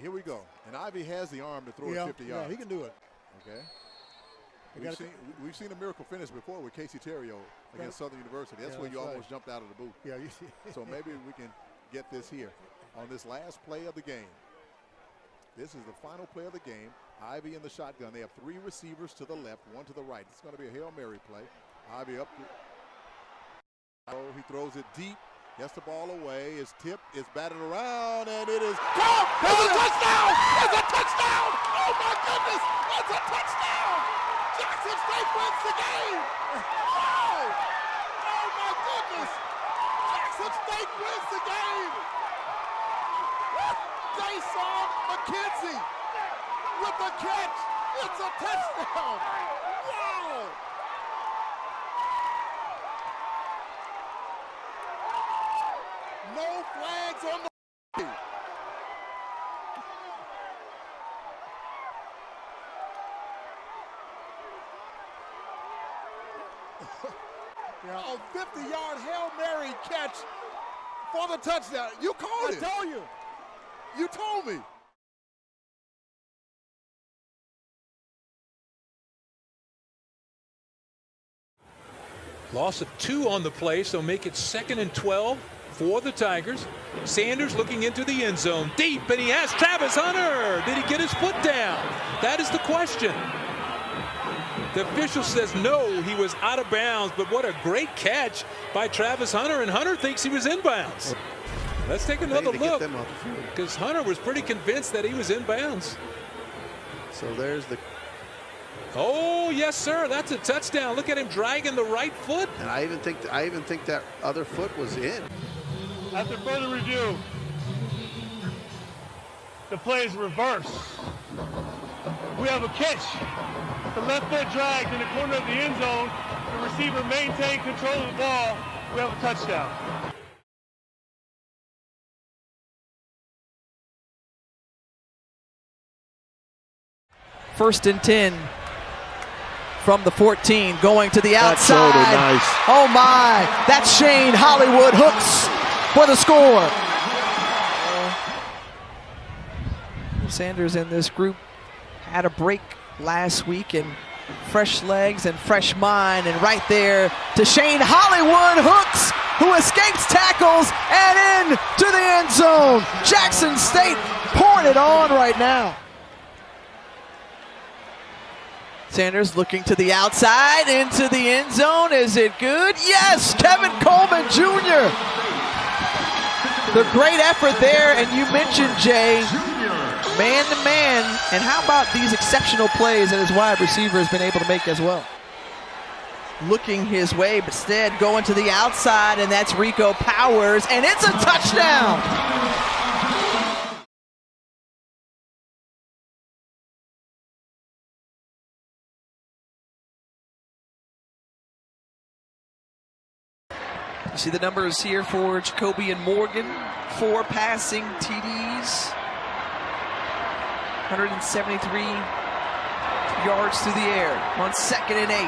Here we go. And Ivy has the arm to throw it 50 yards. Yeah, he can do it. Okay. We've seen a miracle finish before with Casey Therriault against Southern University. That's where you almost jumped out of the booth. Yeah. So maybe we can get this here on this last play of the game. This is the final play of the game. Ivy in the shotgun. They have 3 receivers to the left, 1 to the right. It's going to be a Hail Mary play. Ivy up. He throws it deep. Gets the ball away. It's tipped. It's batted around, and it is caught. It's a touchdown! It's a touchdown! Oh my goodness! It's a touchdown! Jackson State wins the game! Wow! Oh my goodness! Jackson State wins the game! Jason McKenzie with the catch. It's a touchdown! Wow! No flags on the a 50-yard Hail Mary catch for the touchdown. You called it. I told you. You told me. Loss of 2 on the play, so make it 2nd and 12 for the Tigers. Sanders looking into the end zone deep, and he has Travis Hunter. Did he get his foot down? That is the question. The official says no, he was out of bounds, but what a great catch by Travis Hunter, and Hunter thinks he was inbounds. Let's take another look, because Hunter was pretty convinced that he was inbounds. So there's the... Oh, yes, sir. That's a touchdown. Look at him dragging the right foot. And I even think that other foot was in. After further review, the play is reversed. We have a catch. The left foot dragged in the corner of the end zone. The receiver maintained control of the ball. We have a touchdown. First and 10 from the 14, going to the outside. That's nice. Oh my, that's Shane Hollywood hooks for the score. Sanders in this group had a break last week, and fresh legs and fresh mind, and right there to Shane Hollywood hooks, who escapes tackles and in to the end zone. Jackson State pouring it on right now. Sanders looking to the outside, into the end zone. Is it good? Yes, Kevin Coleman Jr. The great effort there, and you mentioned, Jay, man-to-man, and how about these exceptional plays that his wide receiver has been able to make as well? Looking his way, but instead going to the outside, and that's Rico Powers, and it's a touchdown! You see the numbers here for Jacoby and Morgan. 4 passing TDs. 173 yards through the air on 2nd and 8.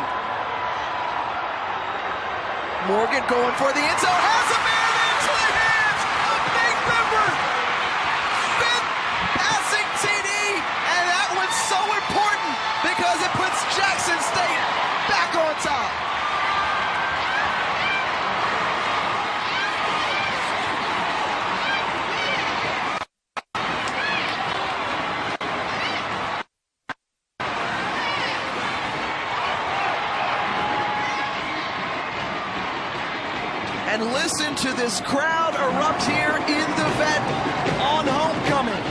Morgan going for the end zone. Has a man into the hands of Nate Bimber. 5th passing TD. And that one's so important because it puts Jackson State back on top. And listen to this crowd erupt here in the vet on homecoming.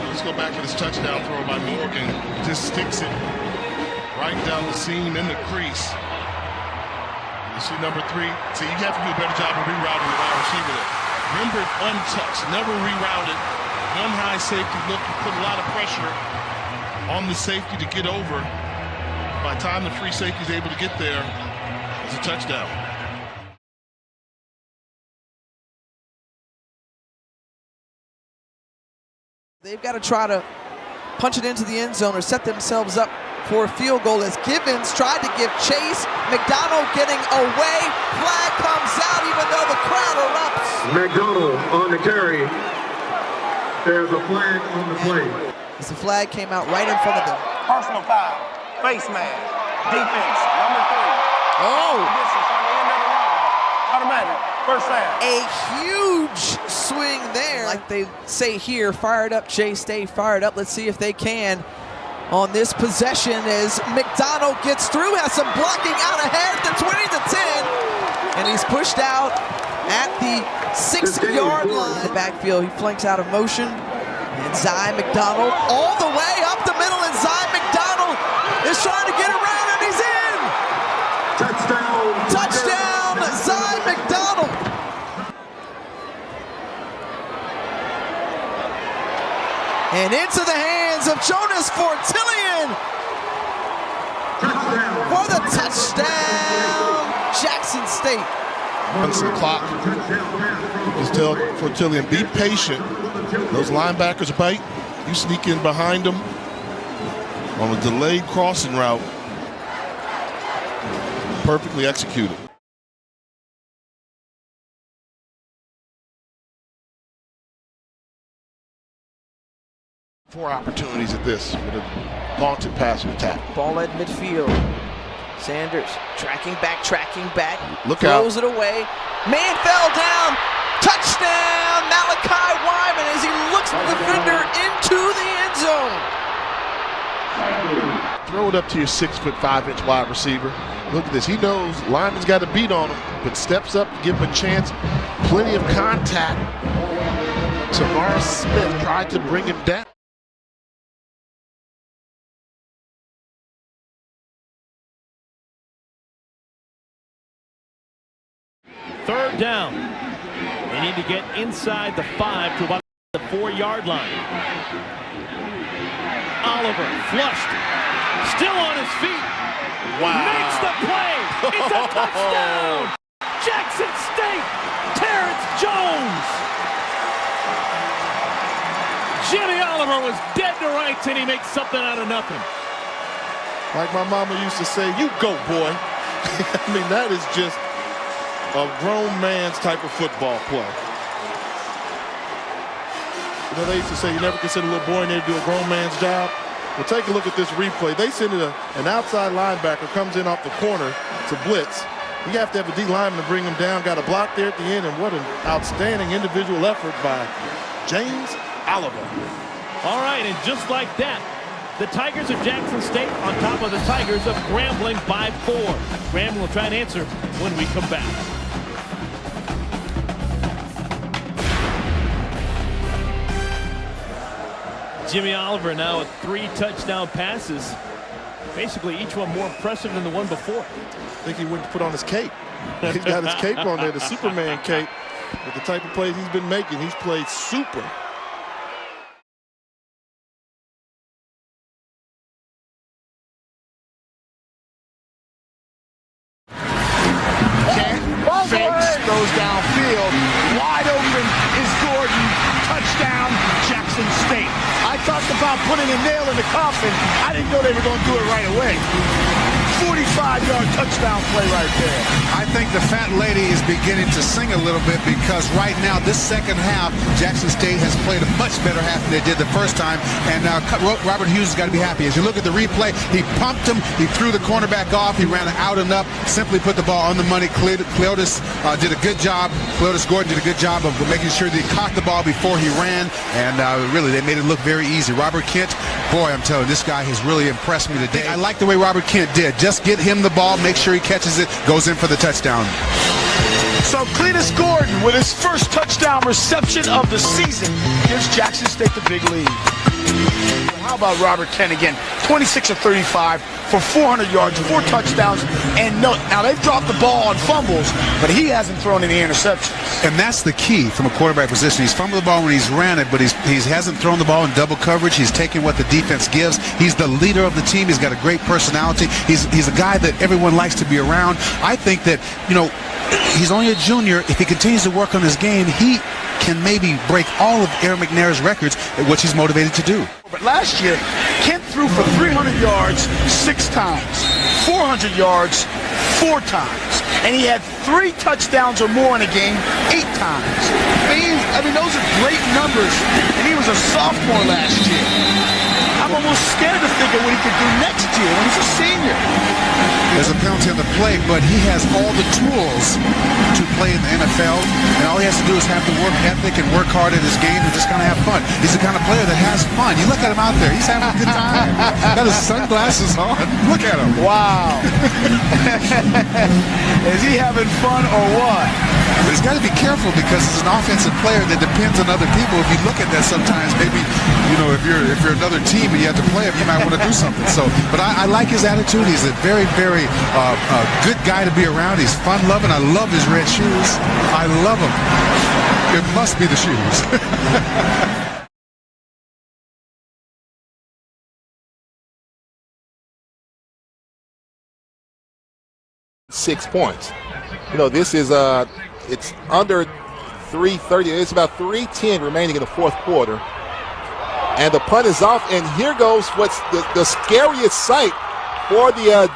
Let's go back to this touchdown throw by Morgan. Just sticks it right down the seam in the crease. You see number 3. See, you have to do a better job of rerouting the wide receiver there. Remember, untouched, never rerouted. One high safety look to put a lot of pressure on the safety to get over. By the time the free safety is able to get there, it's a touchdown. They've got to try to punch it into the end zone or set themselves up for a field goal as Givens tried to give chase. McDonald getting away. Flag comes out even though the crowd erupts. McDonald on the carry. There's a flag on the play. As the flag came out right in front of them. Personal foul, face mask, defense, number 3. Oh! Automatic, first down. A huge swing there. Like they say here, fired up, Chase, stay fired up. Let's see if they can on this possession as McDonald gets through, has some blocking out ahead, the 20 to 10, and he's pushed out at the 6-yard line. The backfield, he flanks out of motion, and Zy McDonald all the way up the middle, and Zy McDonald is trying to get around, and he's in! Touchdown! Touchdown, Zy McDonald! And into the hands of Jonas Fortillion for the touchdown, Jackson State. Run some clock. Just tell Fortillion, be patient. Those linebackers bite. You sneak in behind them on a delayed crossing route. Perfectly executed. 4 opportunities at this with a vaunted passing attack. Ball at midfield. Sanders tracking back. Look out. Throws it away. Man fell down. Touchdown, Malachi Wyman as he looks the defender into the end zone. Throw it up to your 6'5" wide receiver. Look at this. He knows Lyman's got a beat on him, but steps up to give him a chance. Plenty of contact. Tamar Smith tried to bring him down. Third down. They need to get inside the 5 to about the 4-yard line. Oliver flushed. Still on his feet. Wow. Makes the play. It's a touchdown. Jackson State. Terrence Jones. Jimmy Oliver was dead to rights, and he makes something out of nothing. Like my mama used to say, you go, boy. I mean, that is just a grown man's type of football play. You know, they used to say you never can send a little boy in there to do a grown man's job. Well, take a look at this replay. They send it an outside linebacker, comes in off the corner to blitz. You have to have a D lineman to bring him down. Got a block there at the end, and what an outstanding individual effort by James Oliver. All right, and just like that, the Tigers of Jackson State on top of the Tigers of Grambling by 4. Grambling will try and answer when we come back. Jimmy Oliver now with 3 touchdown passes. Basically each one more impressive than the one before. I think he went to put on his cape. He's got his cape on there, the Superman cape. With the type of plays he's been making, he's played super. Fakes, throws downfield. Wide open is Gordon. Touchdown, Jackson State. I talked about putting a nail in the coffin. I didn't know they were going to do it right away. 45-yard touchdown play right there. I think the fat lady is beginning to sing a little bit because right now, this second half, Jackson State has played a much better half than they did the first time. And Robert Hughes has got to be happy. As you look at the replay, he pumped him. He threw the cornerback off. He ran it out and up. Simply put the ball on the money. Cleotis did a good job. Cleotis Gordon did a good job of making sure that he caught the ball before he ran. And really, they made it look very easy. Robert Kent, boy, I'm telling you, this guy has really impressed me today. I like the way Robert Kent did. Just get him the ball, make sure he catches it, goes in for the touchdown. So Cleotis Gordon with his first touchdown reception of the season gives Jackson State the big lead. How about Robert Kent again? 26 of 35 for 400 yards, 4 touchdowns, and now they've dropped the ball on fumbles, but he hasn't thrown any interceptions. And that's the key from a quarterback position. He's fumbled the ball when he's ran it, but he hasn't thrown the ball in double coverage. He's taking what the defense gives. He's the leader of the team. He's got a great personality. He's a guy that everyone likes to be around. I think that, he's only a junior. If he continues to work on his game, he can maybe break all of Aaron McNair's records, which he's motivated to do. But last year, Kent threw for 300 yards 6 times, 400 yards 4 times, and he had 3 touchdowns or more in a game 8 times. I mean, those are great numbers, and he was a sophomore last year. I'm almost scared to think of what he could do next year when he's a senior. There's a penalty on the play, but he has all the tools to play in the NFL, and all he has to do is have the work ethic and work hard at his game and just kind of have fun. He's the kind of player that has fun. You look at him out there, he's having a good time. Got his sunglasses on. Look at him. Wow. Is he having fun or what? But he's got to be careful because he's an offensive player that depends on other people. If you look at that sometimes, maybe, you know, if you're another team and you have to play him, you might want to do something. So, but I like his attitude. He's a very, very good guy to be around. He's fun-loving. I love his red shoes. I love them. It must be the shoes. 6 points. You know, this is it's under 3:30. It's about 3:10 remaining in the fourth quarter, and the punt is off. And here goes what's the scariest sight for the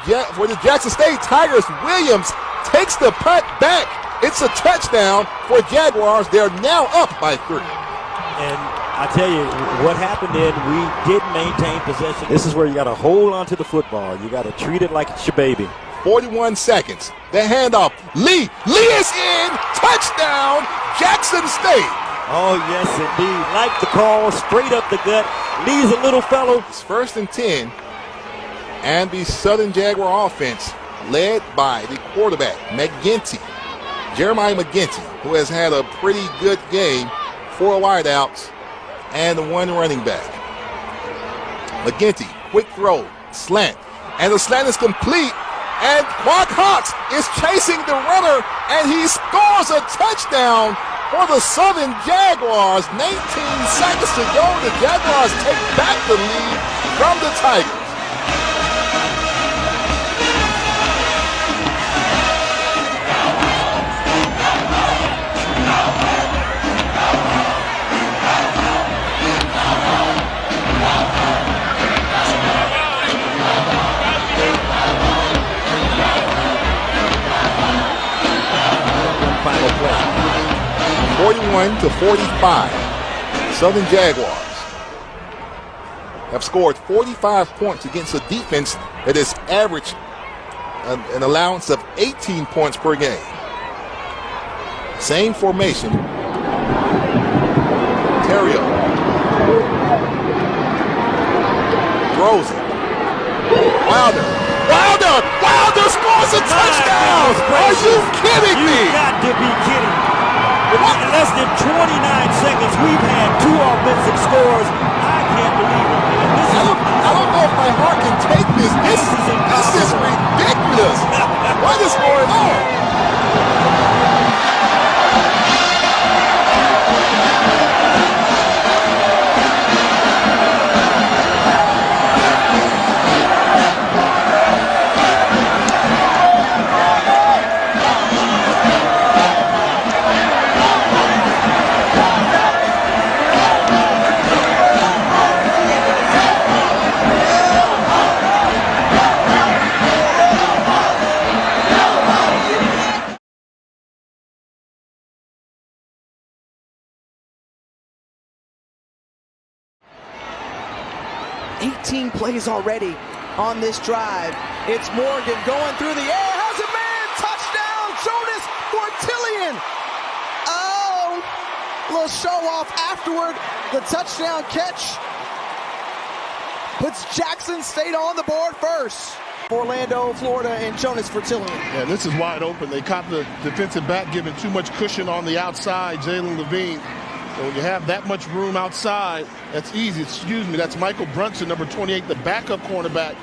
Jackson State Tigers. Williams takes the punt back. It's a touchdown for Jaguars. They're now up by 3. And I tell you, what happened then, we did maintain possession. This is where you got to hold on to the football. You got to treat it like it's your baby. 41 seconds. The handoff. Lee is in. Touchdown, Jackson State. Oh, yes, indeed. Like the call, straight up the gut. Lee's a little fellow. It's 1st and 10. And the Southern Jaguar offense led by the quarterback, McGinty. Jeremiah McGinty, who has had a pretty good game, 4 wideouts and 1 running back. McGinty, quick throw, slant, and the slant is complete. And Quack Hawks is chasing the runner, and he scores a touchdown for the Southern Jaguars. 19 seconds to go. The Jaguars take back the lead from the Tigers. Final play. 41-45. Southern Jaguars have scored 45 points against a defense that has averaged an allowance of 18 points per game. Same formation. Therriault throws it. Wilder scores a touchdown! Are you kidding me? You've got to be kidding. In less than 29 seconds, we've had 2 offensive scores. I can't believe it, man. I don't know if my heart can take this. This is ridiculous. What is going on? Plays already on this drive. It's Morgan going through the air, has a man, touchdown, Jonas Fortillion. Oh, little show off afterward. The touchdown catch puts Jackson State on the board first. Orlando, Florida, and Jonas Fortillion. Yeah, this is wide open. They caught the defensive back giving too much cushion on the outside, Jalen Levine. So when you have that much room outside, that's easy. Excuse me, that's Michael Brunson, number 28, the backup cornerback.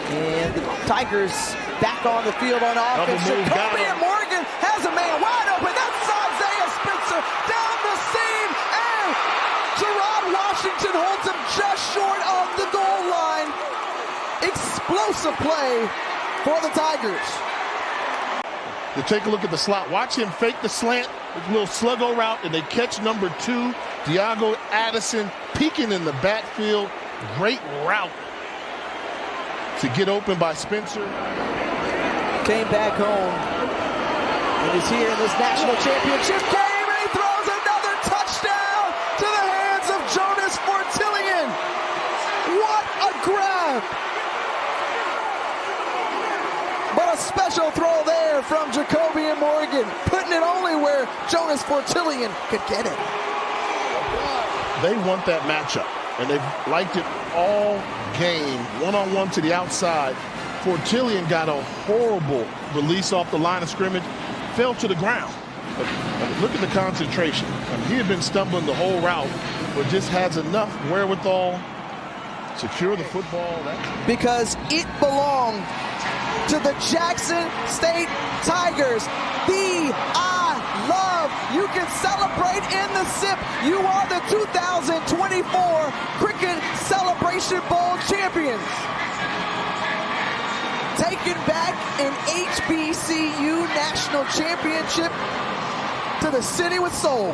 And the Tigers back on the field on offense. Jacoby and Morgan has a man wide open. That's Isaiah Spencer down the seam. And Gerard Washington holds him just short of the goal line. Explosive play for the Tigers. To take a look at the slot. Watch him fake the slant with a little sluggo route, and they catch number 2, Diago Addison, peeking in the backfield. Great route to get open by Spencer. Came back home and is here in this national championship game, and he throws another touchdown to the hands of Jonas Fortillion. What a grab! But a special throw there from Jacobian Morgan, putting it only where Jonas Fortillion could get it. They want that matchup, and they've liked it all game. One-on-one to the outside. Fortillion got a horrible release off the line of scrimmage, fell to the ground. But look at the concentration. He had been stumbling the whole route, but just has enough wherewithal, secure the football. Because it belonged to the Jackson State Tigers. The I love. You can celebrate in the SIP. You are the 2024 Cricket Celebration Bowl champions. Taking back an HBCU national championship to the city with soul.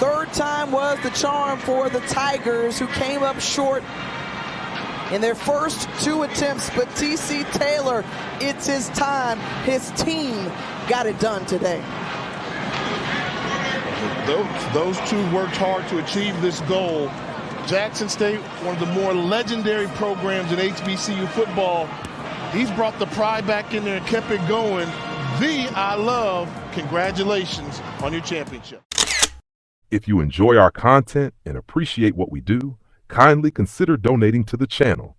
Third time was the charm for the Tigers, who came up short in their first two attempts, but TC Taylor, it's his time. His team got it done today. Those two worked hard to achieve this goal. Jackson State, one of the more legendary programs in HBCU football. He's brought the pride back in there and kept it going. The I love. Congratulations on your championship. If you enjoy our content and appreciate what we do, kindly consider donating to the channel.